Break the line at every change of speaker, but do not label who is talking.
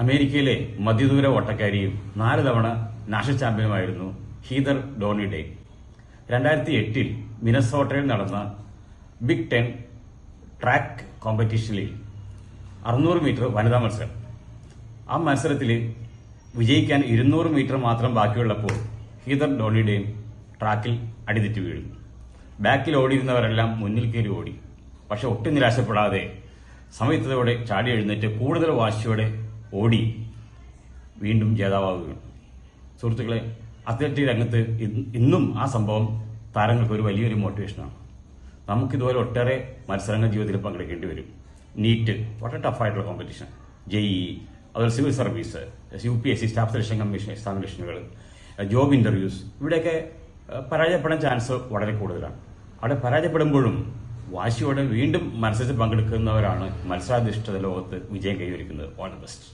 അമേരിക്കയിലെ മധ്യദൂര ഓട്ടക്കാരിയും 4 തവണ നാഷണൽ ചാമ്പ്യനുമായിരുന്നു ഹീദർ ഡോണിഡേ. 2008 മിനസോട്ടയിൽ നടന്ന ബിഗ് 10 ട്രാക്ക് കോമ്പറ്റീഷനിൽ 600 മീറ്റർ വനിതാ മത്സരം. ആ മത്സരത്തിൽ വിജയിക്കാൻ 200 മീറ്റർ മാത്രം ബാക്കിയുള്ളപ്പോൾ ഹീദർ ഡോണിഡേയും ട്രാക്കിൽ അടിതെറ്റി വീഴുന്നു. ബാക്കിൽ ഓടിയിരുന്നവരെല്ലാം മുന്നിൽ കയറി ഓടി. പക്ഷെ ഒട്ടും നിരാശപ്പെടാതെ സമയത്തോടെ ചാടി എഴുന്നേറ്റ് കൂടുതൽ വാശിയോടെ ഓടി വീണ്ടും ജേതാവാകുകയാണ്. സുഹൃത്തുക്കളെ, അത്ലറ്റിക് രംഗത്ത് ഇന്നും ആ സംഭവം താരങ്ങൾക്ക് ഒരു വലിയൊരു മോട്ടിവേഷനാണ്. നമുക്കിതുപോലെ ഒട്ടേറെ മത്സരങ്ങൾ ജീവിതത്തിൽ പങ്കെടുക്കേണ്ടി വരും. നീറ്റ് വളരെ ടഫായിട്ടുള്ള കോമ്പറ്റീഷൻ, JEE, അതുപോലെ civil service, UPSC staff selection commission എക്സാമിനേഷനുകൾ, ജോബ് ഇന്റർവ്യൂസ്, ഇവിടെയൊക്കെ പരാജയപ്പെടാൻ ചാൻസ് വളരെ കൂടുതലാണ്. അവിടെ പരാജയപ്പെടുമ്പോഴും വാശിയോടെ വീണ്ടും മത്സരത്തിൽ പങ്കെടുക്കുന്നവരാണ് മത്സരാധിഷ്ഠിത ലോകത്ത് വിജയം കൈവരിക്കുന്നത്. All the best.